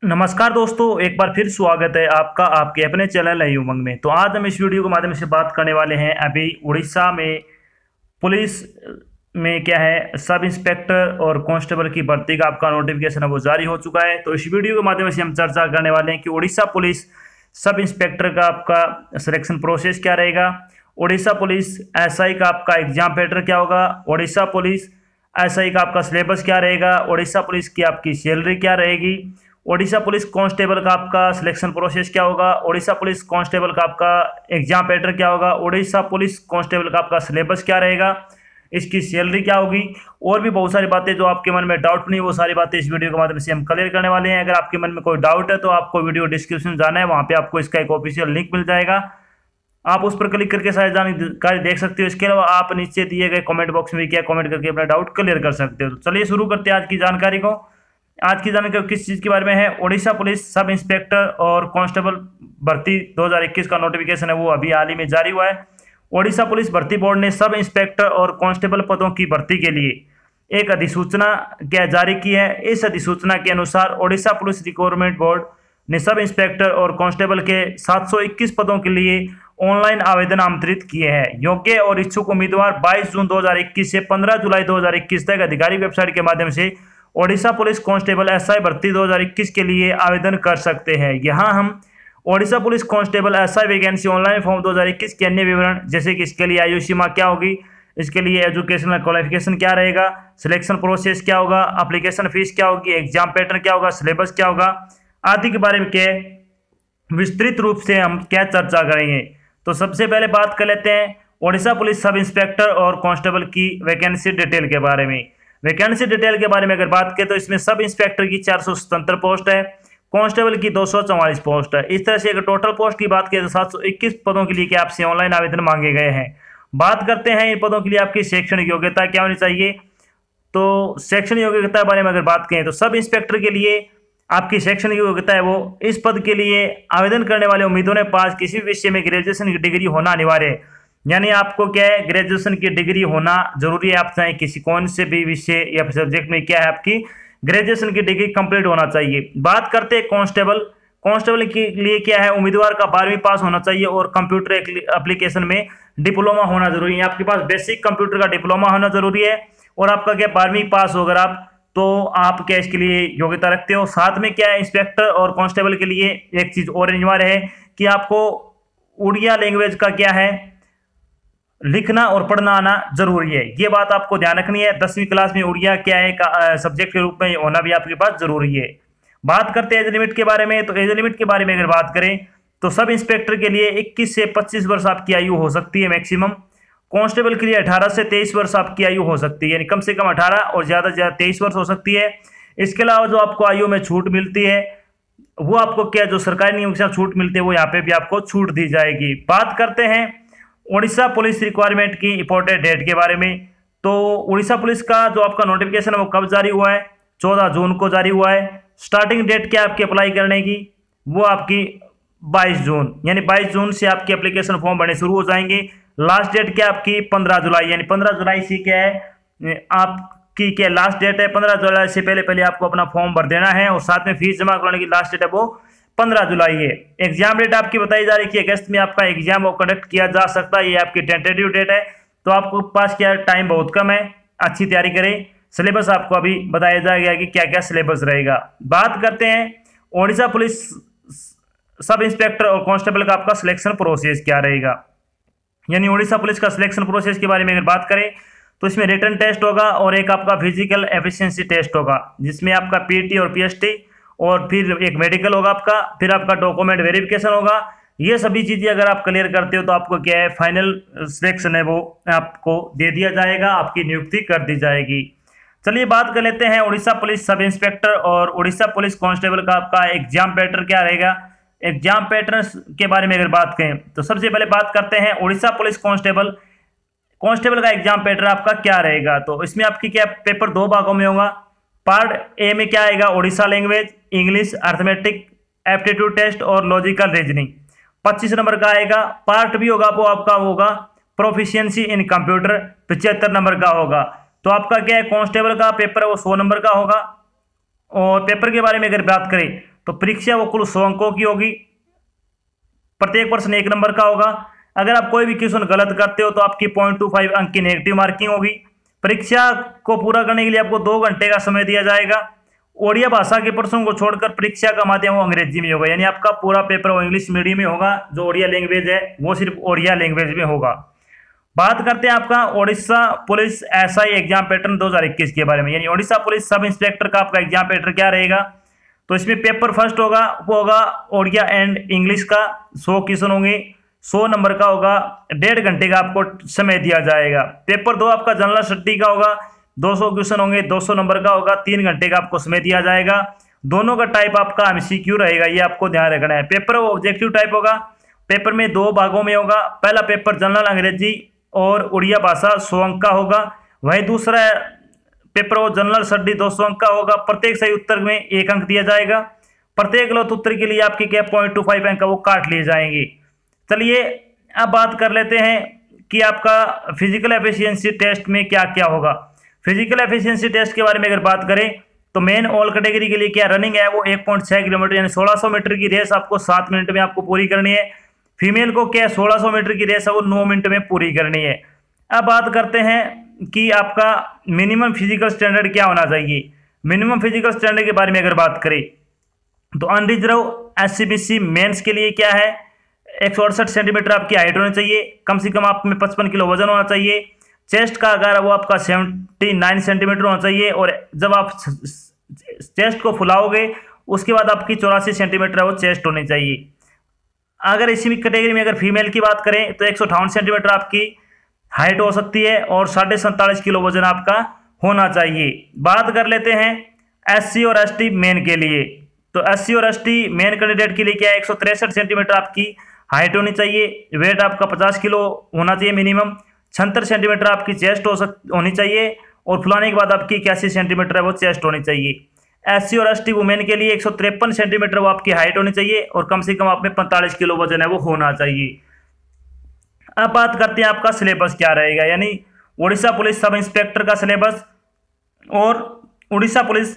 नमस्कार दोस्तों, एक बार फिर स्वागत है आपका आपके अपने चैनल नई उमंग में। तो आज हम इस वीडियो के माध्यम से बात करने वाले हैं अभी उड़ीसा में पुलिस में क्या है, सब इंस्पेक्टर और कांस्टेबल की भर्ती का आपका नोटिफिकेशन है वो जारी हो चुका है। तो इस वीडियो के माध्यम से हम चर्चा करने वाले हैं कि उड़ीसा पुलिस सब इंस्पेक्टर का आपका सिलेक्शन प्रोसेस क्या रहेगा, उड़ीसा पुलिस एसआई का आपका एग्जाम पैटर्न क्या होगा, उड़ीसा पुलिस एसआई का आपका सिलेबस क्या रहेगा, उड़ीसा पुलिस की आपकी सैलरी क्या रहेगी, ओडिशा पुलिस कांस्टेबल का आपका सिलेक्शन प्रोसेस क्या होगा, ओडिशा पुलिस कांस्टेबल का आपका एग्जाम पैटर्न क्या होगा, ओडिशा पुलिस कांस्टेबल का आपका सिलेबस क्या रहेगा, इसकी सैलरी क्या होगी, और भी बहुत सारी बातें जो आपके मन में डाउट नहीं, वो सारी बातें इस वीडियो के माध्यम से हम क्लियर करने वाले हैं। अगर आपके मन में कोई डाउट है तो आपको वीडियो डिस्क्रिप्शन जाना है, वहाँ पे आपको इसका एक ऑफिशियल लिंक मिल जाएगा, आप उस पर क्लिक करके सारी जानकारी देख सकते हो। इसके अलावा आप नीचे दिए गए कमेंट बॉक्स में क्या कमेंट करके अपना डाउट क्लियर कर सकते हो। तो चलिए शुरू करते हैं आज की जानकारी को। आज की जानकारी किस चीज़ के बारे में है, ओडिशा पुलिस सब इंस्पेक्टर और कांस्टेबल भर्ती 2021 का नोटिफिकेशन है वो अभी हाल ही में जारी हुआ है। ओडिशा पुलिस भर्ती बोर्ड ने सब इंस्पेक्टर और कांस्टेबल पदों की भर्ती के लिए एक अधिसूचना क्या जारी की है। इस अधिसूचना के अनुसार ओडिशा पुलिस रिक्रूटमेंट बोर्ड ने सब इंस्पेक्टर और कांस्टेबल के 721 पदों के लिए ऑनलाइन आवेदन आमंत्रित किए हैं। योग्य और इच्छुक उम्मीदवार 22 जून 2021 से 15 जुलाई 2021 तक आधिकारिक वेबसाइट के माध्यम से ओडिशा पुलिस कांस्टेबल एसआई भर्ती 2021 के लिए आवेदन कर सकते हैं। यहाँ हम Odisha police constable SI vacancy online form 2021 के अन्य विवरण, जैसे कि इसके लिए आयु सीमा क्या होगी, इसके लिए एजुकेशनल क्वालिफिकेशन क्या रहेगा, सिलेक्शन प्रोसेस क्या होगा, एप्लीकेशन फीस क्या होगी, एग्जाम पैटर्न क्या होगा, सिलेबस क्या होगा, आदि के बारे में क्या विस्तृत रूप से हम क्या चर्चा करेंगे। तो सबसे पहले बात कर लेते हैं ओडिशा पुलिस सब इंस्पेक्टर और कांस्टेबल की वैकेंसी डिटेल के बारे में। वैकेंसी डिटेल के बारे में अगर बात करें तो इसमें सब इंस्पेक्टर की 477 पोस्ट है, कांस्टेबल की 244 पोस्ट है। इस तरह से अगर टोटल पोस्ट की बात करें तो 721 पदों के लिए कि आपसे ऑनलाइन आवेदन मांगे गए हैं। बात करते हैं इन पदों के लिए आपकी शैक्षणिक योग्यता क्या होनी चाहिए। तो शैक्षणिक योग्यता के बारे में अगर बात करें तो सब इंस्पेक्टर के लिए आपकी शैक्षणिक योग्यता है वो, इस पद के लिए आवेदन करने वाले उम्मीदवारों ने पास किसी भी विषय में ग्रेजुएशन की डिग्री होना अनिवार्य है। यानी आपको क्या है, ग्रेजुएशन की डिग्री होना जरूरी है। आप चाहे किसी कौन से भी विषय या सब्जेक्ट में क्या है, आपकी ग्रेजुएशन की डिग्री कंप्लीट होना चाहिए। बात करते हैं कांस्टेबल। कांस्टेबल के लिए क्या है, उम्मीदवार का 12वीं पास होना चाहिए और कंप्यूटर एप्लीकेशन में डिप्लोमा होना जरूरी है। आपके पास बेसिक कंप्यूटर का डिप्लोमा होना जरूरी है और आपका क्या 12वीं पास हो अगर आप, तो आप क्या इसके लिए योग्यता रखते हो। साथ में क्या है, इंस्पेक्टर और कांस्टेबल के लिए एक चीज और अनिवार्य है कि आपको उड़िया लैंग्वेज का क्या है, लिखना और पढ़ना आना जरूरी है। ये बात आपको ध्यान रखनी है। 10वीं क्लास में उड़िया क्या है सब्जेक्ट के रूप में होना भी आपके पास जरूरी है। बात करते हैं एज लिमिट के बारे में। तो एज लिमिट के बारे में अगर बात करें तो सब इंस्पेक्टर के लिए 21 से 25 वर्ष आपकी आयु हो सकती है मैक्सिमम। कांस्टेबल के लिए 18 से 23 वर्ष आपकी आयु हो सकती है, यानी कम से कम 18 और ज़्यादा से ज़्यादा 23 वर्ष हो सकती है। इसके अलावा जो आपको आयु में छूट मिलती है वो आपको क्या, जो सरकारी नियम से छूट मिलती है वो यहाँ पे भी आपको छूट दी जाएगी। बात करते हैं उड़ीसा पुलिस रिक्वायरमेंट की इंपॉर्टेंट डेट के बारे में। तो उड़ीसा पुलिस का जो आपका नोटिफिकेशन है वो कब जारी हुआ है, 14 जून को जारी हुआ है। स्टार्टिंग डेट क्या आपकी अप्लाई करने की, वो आपकी 22 जून, यानी 22 जून से आपकी एप्लीकेशन फॉर्म भरने शुरू हो जाएंगे। लास्ट डेट क्या आपकी 15 जुलाई, यानी 15 जुलाई से क्या है आपकी क्या लास्ट डेट है। 15 जुलाई से पहले पहले आपको अपना फॉर्म भर देना है और साथ में फीस जमा कराने की लास्ट डेट है वो 15 जुलाई है। एग्जाम डेट आपकी बताई जा रही है कि अगस्त में आपका एग्जाम वो कंडक्ट किया जा सकता है, ये आपकी टेंटेटिव डेट है। तो आपको पास क्या टाइम बहुत कम है, अच्छी तैयारी करें। सिलेबस आपको अभी बताया जाएगा कि क्या क्या सिलेबस रहेगा। बात करते हैं ओडिशा पुलिस सब इंस्पेक्टर और कांस्टेबल का आपका सिलेक्शन प्रोसेस क्या रहेगा। यानी ओडिशा पुलिस का सिलेक्शन प्रोसेस के बारे में अगर बात करें तो इसमें रिटन टेस्ट होगा और एक आपका फिजिकल एफिशिएंसी टेस्ट होगा, जिसमें आपका पीटी और पीएसटी और फिर एक मेडिकल होगा आपका, फिर आपका डॉक्यूमेंट वेरिफिकेशन होगा। ये सभी चीज़ें अगर आप क्लियर करते हो तो आपको क्या है, फाइनल सिलेक्शन है वो आपको दे दिया जाएगा, आपकी नियुक्ति कर दी जाएगी। चलिए बात कर लेते हैं उड़ीसा पुलिस सब इंस्पेक्टर और उड़ीसा पुलिस कांस्टेबल का आपका एग्जाम पैटर्न क्या रहेगा। एग्जाम पैटर्न के बारे में अगर बात करें तो सबसे पहले बात करते हैं उड़ीसा पुलिस कांस्टेबल का एग्जाम पैटर्न आपका क्या रहेगा। तो इसमें आपकी क्या पेपर 2 भागों में होगा। पार्ट ए में क्या आएगा, Orissa language, English, arithmetic, aptitude test और लॉजिकल रीजनिंग 25 नंबर का आएगा। पार्ट बी होगा वो आपका होगा प्रोफिशिएंसी इन कंप्यूटर, 75 नंबर का होगा। तो आपका क्या है, कांस्टेबल का पेपर है वो 100 नंबर का होगा। और पेपर के बारे में अगर बात करें तो परीक्षा वो कुल 100 अंकों की होगी, प्रत्येक प्रश्न 1 नंबर का होगा। अगर आप कोई भी क्वेश्चन गलत करते हो तो आपकी 0.25 अंक की नेगेटिव मार्किंग होगी। परीक्षा को पूरा करने के लिए आपको 2 घंटे का समय दिया जाएगा। ओडिया भाषा के प्रश्नों को छोड़कर परीक्षा का माध्यम वो अंग्रेजी में होगा, यानी आपका पूरा पेपर वो इंग्लिश मीडियम में होगा। जो ओडिया लैंग्वेज है वो सिर्फ ओडिया लैंग्वेज में होगा। बात करते हैं आपका Odisha police SI exam pattern 2021 के बारे में, यानी ओडिशा पुलिस सब इंस्पेक्टर का आपका एग्जाम पैटर्न क्या रहेगा। तो इसमें पेपर फर्स्ट होगा वो होगा ओडिया एंड इंग्लिश का, 100 क्वेश्चन होंगे, 100 नंबर का होगा, 1.5 घंटे का आपको समय दिया जाएगा। पेपर 2 आपका जनरल स्टडी का होगा, 200 क्वेश्चन होंगे, 200 नंबर का होगा, 3 घंटे का आपको समय दिया जाएगा। दोनों का टाइप आपका एमसीक्यू रहेगा, ये आपको ध्यान रखना है। पेपर ऑब्जेक्टिव टाइप होगा, पेपर में 2 भागों में होगा। पहला पेपर जनरल अंग्रेजी और उड़िया भाषा 100 अंक का होगा, वहीं दूसरा पेपर वो जनरल स्टडी 200 अंक का होगा। प्रत्येक सही उत्तर में 1 अंक दिया जाएगा। प्रत्येक गलत उत्तर के लिए आपके क्या 0.25 अंक का वो काट लिए जाएंगे। चलिए अब बात कर लेते हैं कि आपका फिजिकल एफिशिएंसी टेस्ट में क्या क्या होगा। फिजिकल एफिशिएंसी टेस्ट के बारे में अगर बात करें तो मेन ऑल कैटेगरी के लिए क्या रनिंग है वो 1.6 किलोमीटर यानी 1600 मीटर की रेस आपको 7 मिनट में आपको पूरी करनी है। फीमेल को क्या 1600 मीटर की रेस है वो 9 मिनट में पूरी करनी है। अब बात करते हैं कि आपका मिनिमम फिजिकल स्टैंडर्ड क्या होना चाहिए। मिनिमम फिजिकल स्टैंडर्ड के बारे में अगर बात करें तो अनरिजर्व एससीबीसी मेंस के लिए क्या है 168 सेंटीमीटर आपकी हाइट होनी चाहिए, कम से कम आप में 55 किलो वजन होना चाहिए। चेस्ट का आकार वो आपका 79 सेंटीमीटर होना चाहिए, और जब आप चेस्ट को फुलाओगे उसके बाद आपकी 84 सेंटीमीटर वो चेस्ट होनी चाहिए। अगर इसी कैटेगरी में अगर फीमेल की बात करें तो 158 सेंटीमीटर आपकी हाइट हो सकती है और 47.5 किलो वजन आपका होना चाहिए। बात कर लेते हैं एससी और एसटी मेन के लिए। तो एससी और एसटी मेन कैंडिडेट के लिए क्या है 163 सेंटीमीटर आपकी हाइट होनी चाहिए, वेट आपका 50 किलो होना चाहिए मिनिमम, 76 सेंटीमीटर आपकी चेस्ट होनी चाहिए, और फुलाने के बाद आपकी 81 सेंटीमीटर है वो चेस्ट होनी चाहिए। एससी और एसटी वुमेन के लिए 153 सेंटीमीटर वो आपकी हाइट होनी चाहिए और कम से कम आप में 45 किलो वजन है वो होना चाहिए। अब बात करते हैं आपका सिलेबस क्या रहेगा, यानी उड़ीसा पुलिस सब इंस्पेक्टर का सिलेबस और उड़ीसा पुलिस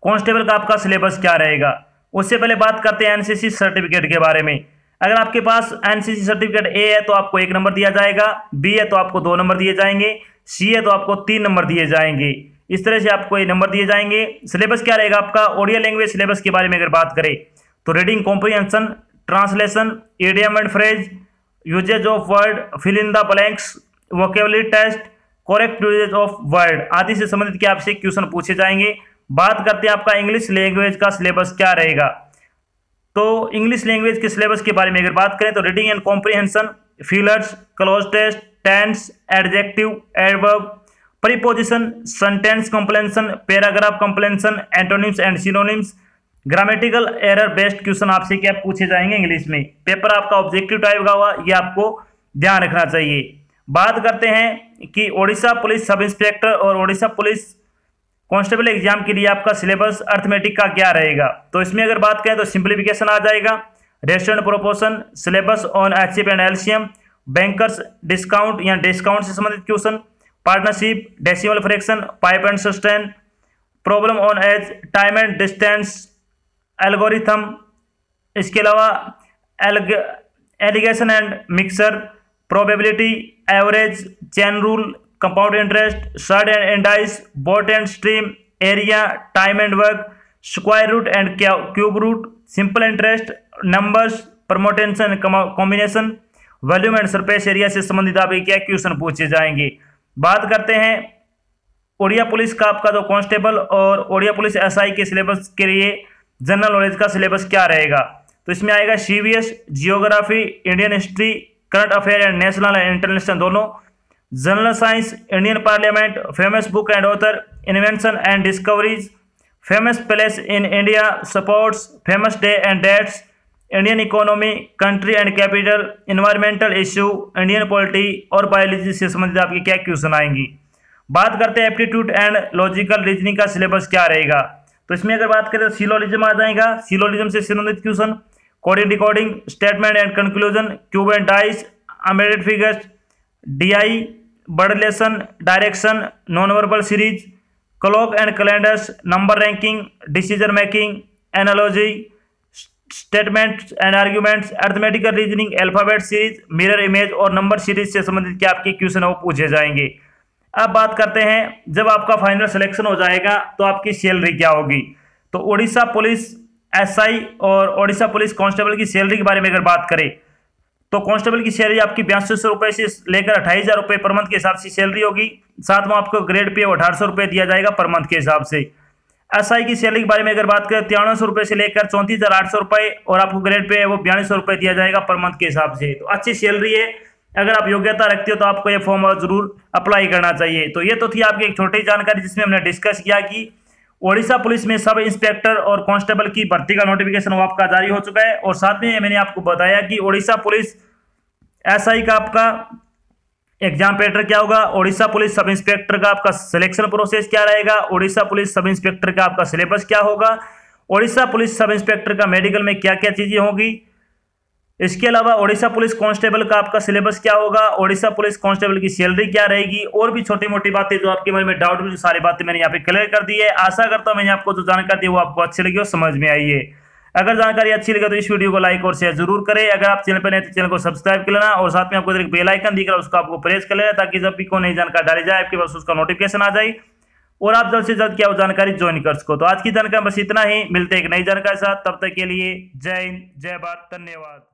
कांस्टेबल का आपका सिलेबस क्या रहेगा। उससे पहले बात करते हैं एनसीसी सर्टिफिकेट के बारे में। अगर आपके पास एनसीसी सर्टिफिकेट ए है तो आपको 1 नंबर दिया जाएगा, बी है तो आपको 2 नंबर दिए जाएंगे, सी है तो आपको 3 नंबर दिए जाएंगे। इस तरह से आपको ये नंबर दिए जाएंगे। सिलेबस क्या रहेगा आपका ओडिया लैंग्वेज सिलेबस के बारे में अगर बात करें तो reading comprehension, translation, idiom and phrase, usage of word, fill in the blanks, vocabulary test, correct usage of word आदि से संबंधित क्या आपसे क्वेश्चन पूछे जाएंगे। बात करते हैं आपका इंग्लिश लैंग्वेज का सिलेबस क्या रहेगा। तो इंग्लिश लैंग्वेज के सिलेबस के बारे में अगर बात करें तो reading and comprehension, fillers, cloze test, tense, adjective, adverb, preposition, sentence completion, paragraph completion, antonyms and synonyms, grammatical error based question आपसे क्या पूछे जाएंगे इंग्लिश में। पेपर आपका ऑब्जेक्टिव टाइप का हुआ, ये आपको ध्यान रखना चाहिए। बात करते हैं कि ओडिशा पुलिस सब इंस्पेक्टर और ओडिशा पुलिस कांस्टेबल एग्जाम के लिए आपका सिलेबस अर्थमेटिक का क्या रहेगा। तो इसमें अगर बात करें तो सिंप्लीफिकेशन आ जाएगा, ratio and proportion, syllabus on HCF and LCM, bankers discount या डिस्काउंट से संबंधित question, partnership, decimal fraction, pipe and cistern, problem on age, time and distance, algorithm, इसके अलावा alligation and mixture, probability, average, chain rule, compound interest, surd and dice, boat and stream, area, time and work, square root and cube root, simple interest, numbers, permutation combination, volume and surface area से संबंधित आपके क्या question पूछे जाएंगे। बात करते हैं Odia police का आपका जो कांस्टेबल और ओडिया पुलिस एसआई के सिलेबस के लिए जनरल नॉलेज का सिलेबस क्या रहेगा। तो इसमें आएगा सीवीएस, geography, Indian history, current affair and national and international दोनों, general science, Indian parliament, famous book and author, invention and discoveries, famous place in India, sports, famous day and dates, Indian economy, country and capital, environmental issue, Indian polity और biology से संबंधित आपके क्या question आएंगी। बात करते हैं aptitude and logical reasoning का सिलेबस क्या रहेगा। तो इसमें अगर बात करें तो सिलोजिज्म आ जाएगा, सिलोजिज्म से संबंधित question, coding decoding, statement and conclusion, cube and dice, embedded figures, DI, word relation, direction, non verbal series, clock and calendars, number ranking, decision making, analogy, statement and arguments, arithmetical reasoning, alphabet series, mirror image और number series से संबंधित क्या आपके question है वो पूछे जाएंगे। अब बात करते हैं जब आपका फाइनल सिलेक्शन हो जाएगा तो आपकी सैलरी क्या होगी। तो उड़ीसा पुलिस एसआई और उड़ीसा पुलिस कांस्टेबल की सैलरी के बारे में अगर बात करें तो कांस्टेबल की सैलरी आपकी 8200 रुपये से लेकर 28,000 रुपये पर मंथ के हिसाब से सैलरी होगी। साथ में आपको ग्रेड पे 1800 रुपये दिया जाएगा पर मंथ के हिसाब से। एसआई की सैलरी के बारे में अगर बात करें 9300 रुपये से लेकर 34,800 रुपये और आपको ग्रेड पे वो 4200 रुपये दिया जाएगा पर मंथ के हिसाब से। तो अच्छी सैलरी है, अगर आप योग्यता रखते हो तो आपको ये फॉर्म जरूर अप्लाई करना चाहिए। तो ये तो थी आपकी एक छोटी जानकारी जिसमें हमने डिस्कस किया कि ओडिशा पुलिस में सब इंस्पेक्टर और कांस्टेबल की भर्ती का नोटिफिकेशन वो आपका जारी हो चुका है। और साथ में मैंने आपको बताया कि ओडिशा पुलिस एसआई का आपका एग्जाम पैटर्न क्या होगा, ओडिशा पुलिस सब इंस्पेक्टर का आपका सिलेक्शन प्रोसेस क्या रहेगा, ओडिशा पुलिस सब इंस्पेक्टर का आपका सिलेबस क्या होगा, ओडिशा पुलिस सब इंस्पेक्टर का मेडिकल में क्या क्या चीजें होगी, इसके अलावा ओडिशा पुलिस कांस्टेबल का आपका सिलेबस क्या होगा, ओडिशा पुलिस कांस्टेबल की सैलरी क्या रहेगी और भी छोटी मोटी बातें जो आपके मन में डाउट हुई सारी बातें मैंने यहाँ पे क्लियर कर दी है। आशा करता हूँ मैंने आपको जो जानकारी दी वो आपको अच्छी लगी और समझ में आई है। अगर जानकारी अच्छी लगे तो इस वीडियो को लाइक और शेयर जरूर करें। अगर आप चैनल पर नए तो चैनल को सब्सक्राइब कर लेना और साथ में आपको एक बेल आइकन दिख रहा है उसको आपको प्रेस कर लेना ताकि जब भी कोई नई जानकारी डाली जाए आपके पास उसका नोटिफिकेशन आ जाए और आप जल्द से जल्द क्या वो जानकारी ज्वाइन कर सको। तो आज की जानकारी बस इतना ही, मिलते हैं एक नई जानकारी के साथ, तब तक के लिए जय हिंद, जय भारत, धन्यवाद।